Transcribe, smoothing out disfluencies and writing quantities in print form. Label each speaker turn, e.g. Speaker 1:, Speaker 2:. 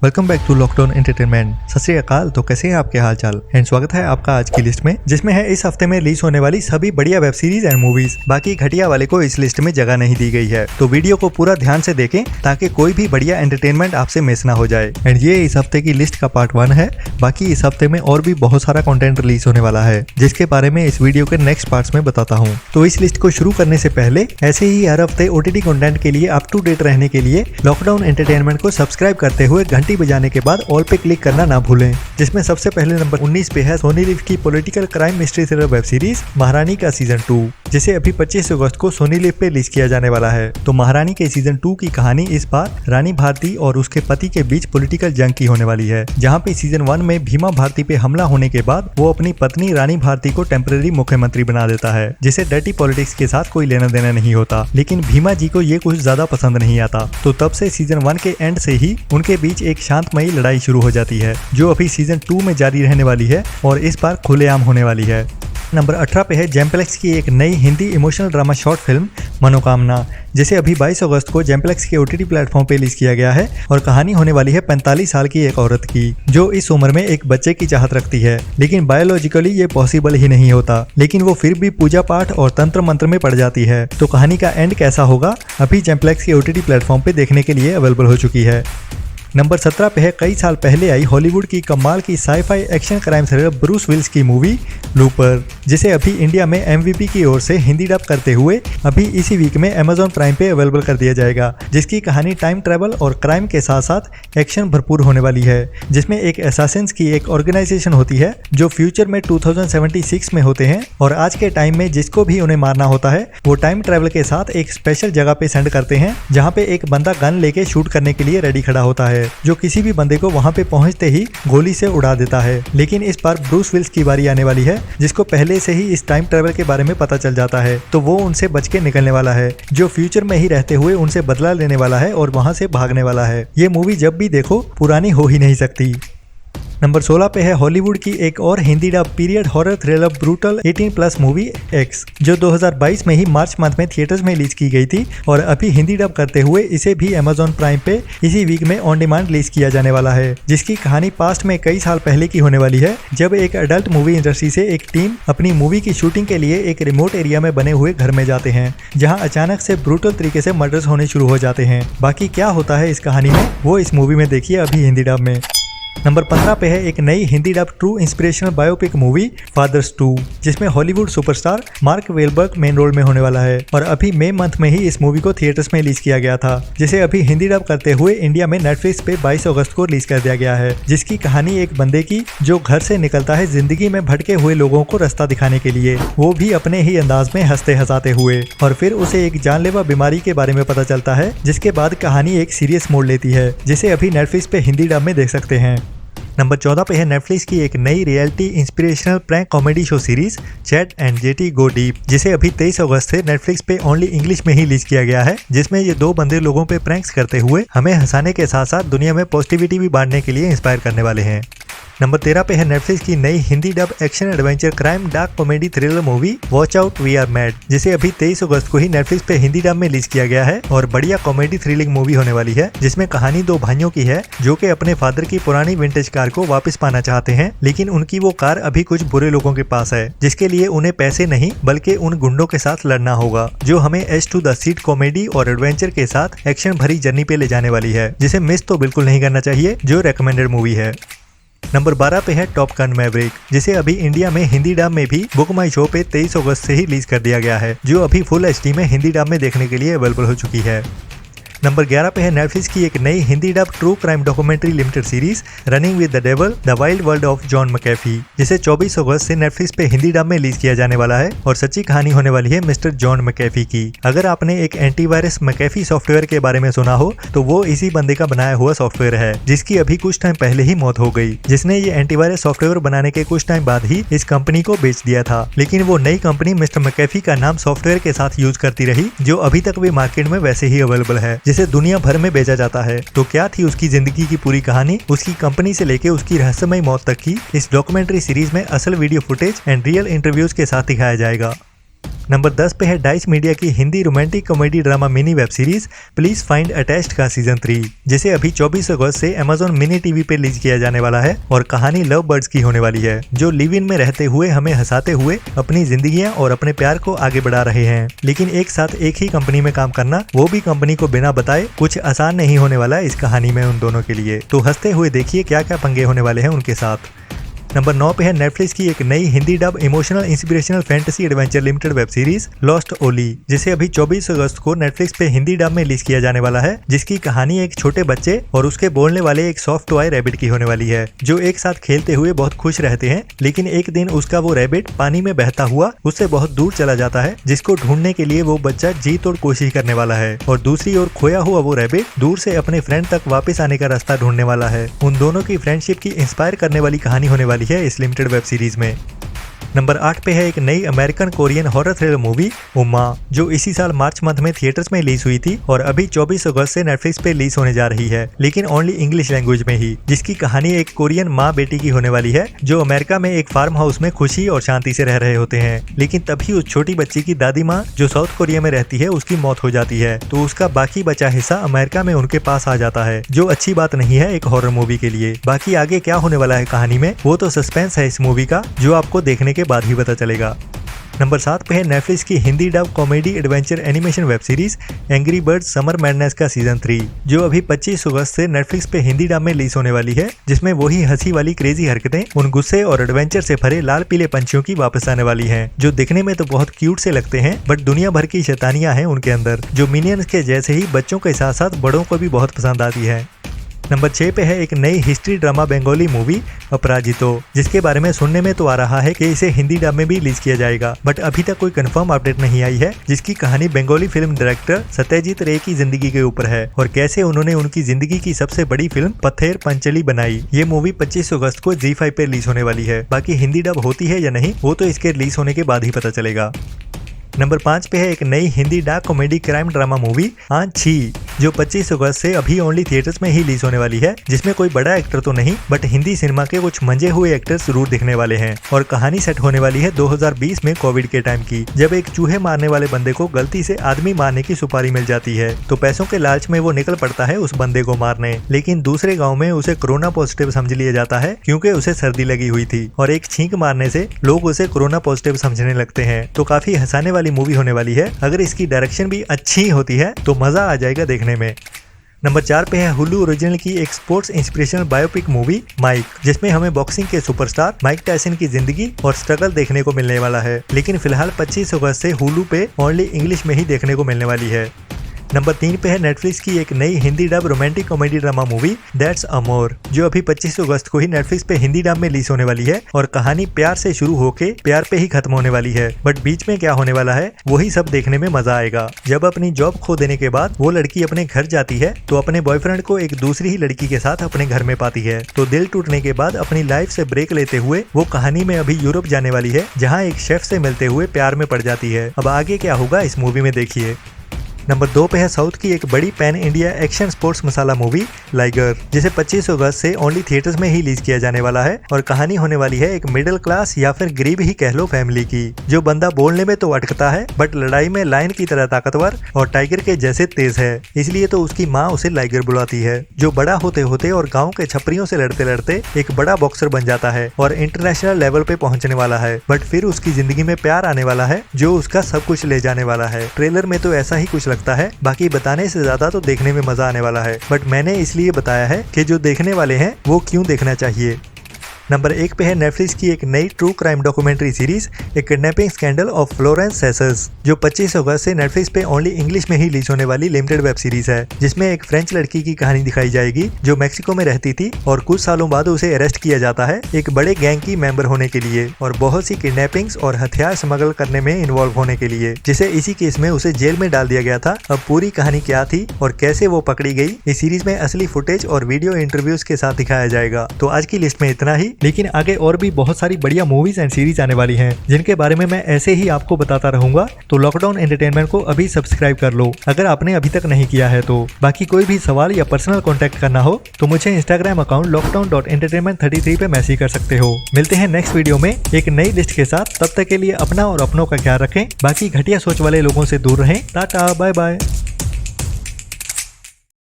Speaker 1: Welcome back to lockdown entertainment. सत श्री अकाल। तो कैसे हैं आपके हाल चाल एंड स्वागत है आपका आज की लिस्ट में, जिसमें है इस हफ्ते में रिलीज होने वाली सभी बढ़िया वेब सीरीज एंड मूवीज। बाकी घटिया वाले को इस लिस्ट में जगह नहीं दी गई है, तो वीडियो को पूरा ध्यान से देखें ताकि कोई भी बढ़िया एंटरटेनमेंट आपसे मिस ना हो जाए। एंड ये इस हफ्ते की लिस्ट का पार्ट 1 है। बाकी इस हफ्ते में और भी बहुत सारा कंटेंट रिलीज होने वाला है, जिसके बारे में इस वीडियो के नेक्स्ट पार्ट्स में बताता हूँ। तो इस लिस्ट को शुरू करने से पहले ऐसे ही हर हफ्ते ओटीटी कंटेंट के लिए अप टू डेट रहने के लिए लॉकडाउन एंटरटेनमेंट को सब्सक्राइब करते हुए घंटी बजाने के बाद ऑल पे क्लिक करना ना भूलें। जिसमें सबसे पहले नंबर 19 पे है सोनी लिव की political crime mystery thriller web series महारानी का सीजन 2, जिसे अभी 25 अगस्त को सोनी लिव पे रिलीज किया जाने वाला है। तो महारानी के सीजन 2 की कहानी इस बार रानी भारती और उसके पति के बीच पॉलिटिकल जंग की होने वाली है, जहां पे सीजन 1 में भीमा भारती पे हमला होने के बाद वो अपनी पत्नी रानी भारती को टेम्परेरी मुख्यमंत्री बना देता है, जिसे डर्टी पॉलिटिक्स के साथ कोई लेना देना नहीं होता। लेकिन भीमा जी को ये कुछ ज्यादा पसंद नहीं आता, तो तब से सीजन 1 के एंड से ही उनके बीच एक शांतमयी लड़ाई शुरू हो जाती है, जो अभी सीजन 2 में जारी रहने वाली है और इस बार खुलेआम होने वाली है। नंबर 18 पे है जेम्प्लेक्स की एक नई Hindi emotional drama short film मनोकामना, जिसे अभी 22 अगस्त को जेम्प्लेक्स के ओटीटी प्लेटफॉर्म पे रिलीज किया गया है। और कहानी होने वाली है 45 साल की एक औरत की, जो इस उम्र में एक बच्चे की चाहत रखती है, लेकिन बायोलॉजिकली ये पॉसिबल ही नहीं होता। लेकिन वो फिर भी पूजा पाठ और तंत्र मंत्र में पड़ जाती है। तो कहानी का एंड कैसा होगा अभी जेम्प्लेक्स के ओटीटी प्लेटफॉर्म पे देखने के लिए अवेलेबल हो चुकी है। नंबर 17 पे है कई साल पहले आई हॉलीवुड की कमाल की sci-fi action crime thriller Bruce Willis की मूवी लूपर, जिसे अभी इंडिया में एमवीपी की ओर से हिंदी डब करते हुए अभी इसी वीक में अमेजॉन प्राइम पे अवेलेबल कर दिया जाएगा। जिसकी कहानी टाइम ट्रैवल और क्राइम के साथ साथ एक्शन भरपूर होने वाली है, जिसमें एक असैसिन्स की एक ऑर्गेनाइजेशन होती है जो फ्यूचर में 2076 में होते हैं, और आज के टाइम में जिसको भी उन्हें मारना होता है वो टाइम ट्रैवल के साथ एक स्पेशल जगह पे सेंड करते हैं, जहाँ पे एक बंदा गन लेके शूट करने के लिए रेडी खड़ा होता है, जो किसी भी बंदे को वहां पे पहुंचते ही गोली से उड़ा देता है। लेकिन इस बार ब्रूस विल्स की बारी आने वाली है, जिसको पहले से ही इस टाइम ट्रैवल के बारे में पता चल जाता है, तो वो उनसे बच के निकलने वाला है, जो फ्यूचर में ही रहते हुए उनसे बदला लेने वाला है और वहां से भागने वाला है। ये मूवी जब भी देखो पुरानी हो ही नहीं सकती। नंबर 16 पे है हॉलीवुड की एक और Hindi dub period horror thriller brutal 18+ movie x, जो 2022 में ही मार्च मंथ में थिएटर्स में रिलीज की गई थी, और अभी हिंदी डब करते हुए इसे भी अमेजॉन प्राइम पे इसी वीक में ऑन डिमांड रिलीज किया जाने वाला है। जिसकी कहानी पास्ट में कई साल पहले की होने वाली है, जब एक अडल्ट मूवी इंडस्ट्री से एक टीम अपनी मूवी की शूटिंग के लिए एक रिमोट एरिया में बने हुए घर में जाते हैं, जहाँ अचानक से ब्रूटल तरीके से मर्डर्स होने शुरू हो जाते हैं। बाकी क्या होता है इस कहानी में वो इस मूवी में देखिए अभी हिंदी डब में। नंबर 15 पे है एक नई Hindi dub true inspirational biopic movie Fathers 2, जिसमें Hollywood superstar Mark Wahlberg main role में होने वाला है, और अभी मई मंथ में ही इस मूवी को थिएटर्स में रिलीज किया गया था, जिसे अभी हिंदी डब करते हुए इंडिया में नेटफ्लिक्स पे 22 अगस्त को रिलीज कर दिया गया है। जिसकी कहानी एक बंदे की जो घर से निकलता है जिंदगी में भटके हुए लोगों को रास्ता दिखाने के लिए, वो भी अपने ही अंदाज में हंसते हंसाते हुए, और फिर उसे एक जानलेवा बीमारी के बारे में पता चलता है, जिसके बाद कहानी एक सीरियस मोड़ लेती है, जिसे अभी नेटफ्लिक्स पे हिंदी डब में देख सकते हैं। नंबर 14 पे है नेटफ्लिक्स की एक नई reality inspirational prank comedy show series chat and jetty go deep, जिसे अभी 23 अगस्त से नेटफ्लिक्स पे ओनली इंग्लिश में ही रिलीज किया गया है, जिसमें ये दो बंदे लोगों पे प्रैंक्स करते हुए हमें हंसाने के साथ साथ दुनिया में पॉजिटिविटी भी बांटने के लिए इंस्पायर करने वाले हैं। नंबर 13 पे है नेटफ्लिक्स की नई Hindi dub action adventure crime dark comedy thriller movie watch out we are mad, जिसे अभी 23 अगस्त को ही नेटफ्लिक्स पे हिंदी डब में रिलीज किया गया है, और बढ़िया कॉमेडी थ्रिलिंग मूवी होने वाली है, जिसमें कहानी दो भाइयों की है जो कि अपने फादर की पुरानी विंटेज कार को वापस पाना चाहते हैं, लेकिन उनकी वो कार अभी कुछ बुरे लोगों के पास है, जिसके लिए उन्हें पैसे नहीं बल्कि उन गुंडों के साथ लड़ना होगा, जो हमें edge to the seat comedy और एडवेंचर के साथ एक्शन भरी जर्नी पे ले जाने वाली है, जिसे मिस तो बिल्कुल नहीं करना चाहिए, जो रेकमेंडेड मूवी है। नंबर 12 पे है टॉप गन मैवरिक, जिसे अभी इंडिया में हिंदी डब में भी बुक माई शो पे 23 अगस्त से ही रिलीज कर दिया गया है, जो अभी फुल एचडी में हिंदी डब में देखने के लिए अवेलेबल हो चुकी है। नंबर 11 पे है नेटफ्लिक्स की एक नई Hindi dub true crime documentary limited series running with the devil the wild world of John McAfee, जिसे 24 अगस्त से नेटफ्लिक्स पे हिंदी डब में रिलीज किया जाने वाला है, और सच्ची कहानी होने वाली है मिस्टर जॉन मैकेफी की। अगर आपने एक एंटीवायरस मैकेफी सॉफ्टवेयर के बारे में सुना हो तो वो इसी बंदे का बनाया हुआ सॉफ्टवेयर है, जिसकी अभी कुछ टाइम पहले ही मौत हो गई, जिसने ये एंटीवायरस सॉफ्टवेयर बनाने के कुछ टाइम बाद ही इस कंपनी को बेच दिया था। लेकिन वो नई कंपनी मिस्टर मैकेफी का नाम सॉफ्टवेयर के साथ यूज करती रही, जो अभी तक भी मार्केट में वैसे ही अवेलेबल है, जिसे दुनिया भर में बेचा जाता है। तो क्या थी उसकी जिंदगी की पूरी कहानी, उसकी कंपनी से लेके उसकी रहस्यमय मौत तक की इस डॉक्यूमेंट्री सीरीज में असल video footage and real interviews के साथ दिखाया जाएगा। नंबर 10 पे है डाइस मीडिया की Hindi romantic comedy drama mini web series please find attached का सीजन 3, जिसे अभी 24 अगस्त से अमेजॉन मिनी टीवी पे रिलीज किया जाने वाला है और कहानी लव बर्ड्स की होने वाली है, जो लिव इन में रहते हुए हमें हंसाते हुए अपनी जिंदगियां और अपने प्यार को आगे बढ़ा रहे हैं। लेकिन एक साथ एक ही कंपनी में काम करना, वो भी कंपनी को बिना बताए, कुछ आसान नहीं होने वाला है इस कहानी में उन दोनों के लिए। तो हंसते हुए देखिए क्या क्या पंगे होने वाले हैं उनके साथ। नंबर 9 पे है नेटफ्लिक्स की एक नई Hindi dub emotional inspirational fantasy adventure limited web series lost Ollie, जिसे अभी 24 अगस्त को नेटफ्लिक्स पे हिंदी डब में रिलीज किया जाने वाला है, जिसकी कहानी एक छोटे बच्चे और उसके बोलने वाले एक सॉफ्ट टॉय रैबिट की होने वाली है, जो एक साथ खेलते हुए बहुत खुश रहते हैं। लेकिन एक दिन उसका वो रैबिट पानी में बहता हुआ उससे बहुत दूर चला जाता है, जिसको ढूंढने के लिए वो बच्चा जी तोड़ कोशिश करने वाला है, और दूसरी ओर खोया हुआ वो रैबिट दूर से अपने फ्रेंड तक वापस आने का रास्ता ढूंढने वाला है। उन दोनों की फ्रेंडशिप की इंस्पायर करने वाली कहानी होने वाली है इस लिमिटेड वेब सीरीज में। नंबर 8 पे है एक नई American Korean horror thriller movie Umma, जो इसी साल मार्च मंथ में थिएटर्स में रिलीज हुई थी और अभी 24 अगस्त से नेटफ्लिक्स पे रिलीज होने जा रही है, लेकिन ओनली इंग्लिश लैंग्वेज में ही, जिसकी कहानी एक कोरियन माँ बेटी की होने वाली है, जो अमेरिका में एक फार्म हाउस में खुशी और शांति से रह रहे होते हैं। लेकिन तभी उस छोटी बच्ची की दादी माँ, जो साउथ कोरिया में रहती है, उसकी मौत हो जाती है, तो उसका बाकी बचा हिस्सा अमेरिका में उनके पास आ जाता है, जो अच्छी बात नहीं है एक हॉरर मूवी के लिए। बाकी आगे क्या होने वाला है कहानी में, वो तो सस्पेंस है इस मूवी का, जो आपको देखने के बाद ही पता चलेगा। नंबर 7 पे है नेटफ्लिक्स की Hindi dub comedy adventure animation web series angry birds summer madness का सीजन 3, जो अभी 25 अगस्त से नेटफ्लिक्स पे हिंदी डब में रिलीज होने वाली है, जिसमें वही हंसी वाली क्रेजी हरकतें उन गुस्से और एडवेंचर से भरे लाल पीले पंछियों की वापस आने वाली हैं, जो दिखने में तो बहुत क्यूट से लगते हैं, बट दुनिया भर की शैतानियां हैं उनके अंदर, जो मिनियंस के जैसे ही बच्चों के साथ साथ बड़ों को भी बहुत पसंद आती है। नंबर 6 पे है एक नई history drama Bengali movie Aparajito, जिसके बारे में सुनने में तो आ रहा है कि इसे हिंदी डब में भी रिलीज किया जाएगा, बट अभी तक कोई कंफर्म अपडेट नहीं आई है, जिसकी कहानी बंगाली फिल्म डायरेक्टर सत्यजीत रे की जिंदगी के ऊपर है और कैसे उन्होंने उनकी जिंदगी की सबसे बड़ी फिल्म पत्थर पंचली बनाई। ये मूवी 25 अगस्त को ZEE5 पे रिलीज होने वाली है। बाकी हिंदी डब होती है या नहीं, वो तो इसके रिलीज होने के बाद ही पता चलेगा। नंबर 5 पे है एक नई Hindi dark comedy crime drama movie आंची, जो 25 अगस्त से अभी ओनली थिएटर्स में ही रिलीज होने वाली है, जिसमें कोई बड़ा एक्टर तो नहीं, बट हिंदी सिनेमा के कुछ मंजे हुए एक्टर्स जरूर दिखने वाले हैं, और कहानी सेट होने वाली है 2020 में कोविड के टाइम की, जब एक चूहे मारने वाले बंदे को गलती से आदमी मारने की सुपारी मिल जाती है, तो पैसों के लालच में वो निकल पड़ता है उस बंदे को मारने, लेकिन दूसरे गाँव में उसे कोरोना पॉजिटिव समझ लिया जाता है, क्योंकि उसे सर्दी लगी हुई थी, और एक छींक मारने से लोग उसे कोरोना पॉजिटिव समझने लगते हैं। तो काफी हंसाने वाली मूवी होने वाली है। अगर इसकी डायरेक्शन भी अच्छी होती है तो मजा आ जाएगा देखने में। नंबर 4 पे है हुलू ओरिजिनल की एक sports inspirational biopic movie Mike, जिसमें हमें बॉक्सिंग के सुपरस्टार माइक टायसन की जिंदगी और स्ट्रगल देखने को मिलने वाला है, लेकिन फिलहाल 25 अगस्त से हुलू पे ओनली इंग्लिश में ही देखने को मिलने वाली है। नंबर 3 पे है नेटफ्लिक्स की एक नई Hindi dub romantic comedy drama movie that's amor, जो अभी 25 अगस्त को ही नेटफ्लिक्स पे हिंदी डब में रिलीज होने वाली है, और कहानी प्यार से शुरू होके प्यार पे ही खत्म होने वाली है, बट बीच में क्या होने वाला है वही सब देखने में मजा आएगा। जब अपनी जॉब खो देने के बाद वो लड़की अपने घर जाती है, तो अपने बॉयफ्रेंड को एक दूसरी ही लड़की के साथ अपने घर में पाती है, तो दिल टूटने के बाद अपनी लाइफ से ब्रेक लेते हुए वो कहानी में अभी यूरोप जाने वाली है, जहाँ एक शेफ से मिलते हुए प्यार में पड़ जाती है। अब आगे क्या होगा इस मूवी में देखिए। नंबर 2 पे है साउथ की एक बड़ी पैन इंडिया एक्शन स्पोर्ट्स मसाला मूवी लाइगर, जिसे 25 अगस्त से ओनली थिएटर्स में ही रिलीज किया जाने वाला है, और कहानी होने वाली है एक मिडिल क्लास या फिर गरीब ही कह लो फैमिली की, जो बंदा बोलने में तो अटकता है, बट लड़ाई में लायन की तरह ताकतवर और टाइगर के जैसे तेज है, इसलिए तो उसकी माँ उसे लाइगर बुलाती है, जो बड़ा होते होते और गाँव के छपरियों से लड़ते लड़ते एक बड़ा बॉक्सर बन जाता है और इंटरनेशनल लेवल पे पहुंचने वाला है, बट फिर उसकी जिंदगी में प्यार आने वाला है, जो उसका सब कुछ ले जाने वाला है। ट्रेलर में तो ऐसा ही कुछ लगता है, बाकी बताने से ज्यादा तो देखने में मजा आने वाला है, बट मैंने इसलिए बताया है कि जो देखने वाले हैं वो क्यों देखना चाहिए। नंबर 1 पे है नेटफ्लिक्स की एक नई true crime documentary series a kidnapping scandal of Florence सेसर्स, जो 25 अगस्त से नेटफ्लिक्स पे ओनली इंग्लिश में ही रिलीज होने वाली लिमिटेड वेब सीरीज है, जिसमें एक फ्रेंच लड़की की कहानी दिखाई जाएगी, जो मैक्सिको में रहती थी और कुछ सालों बाद उसे अरेस्ट किया जाता है एक बड़े गैंग की मेंबर होने के लिए और बहुत सी किडनैपिंग्स और हथियार स्मगल करने में इन्वॉल्व होने के लिए, जिसे इसी केस में उसे जेल में डाल दिया गया था। अब पूरी कहानी क्या थी और कैसे वो पकड़ी गई, इस सीरीज में असली फुटेज और वीडियो इंटरव्यूज के साथ दिखाया जाएगा। तो आज की लिस्ट में इतना ही। लेकिन आगे और भी बहुत सारी बढ़िया मूवीज एंड सीरीज आने वाली हैं जिनके बारे में मैं ऐसे ही आपको बताता रहूंगा। तो लॉकडाउन एंटरटेनमेंट को अभी सब्सक्राइब कर लो अगर आपने अभी तक नहीं किया है तो। बाकी कोई भी सवाल या पर्सनल कॉन्टेक्ट करना हो तो मुझे इंस्टाग्राम अकाउंट lockdown.entertainment33 पे मैसेज कर सकते हो। मिलते हैं नेक्स्ट वीडियो में एक नई लिस्ट के साथ, तब तक के लिए अपना और अपनों का ख्याल रखें। बाकी घटिया सोच वाले लोगों से दूर रहें। Tata bye bye.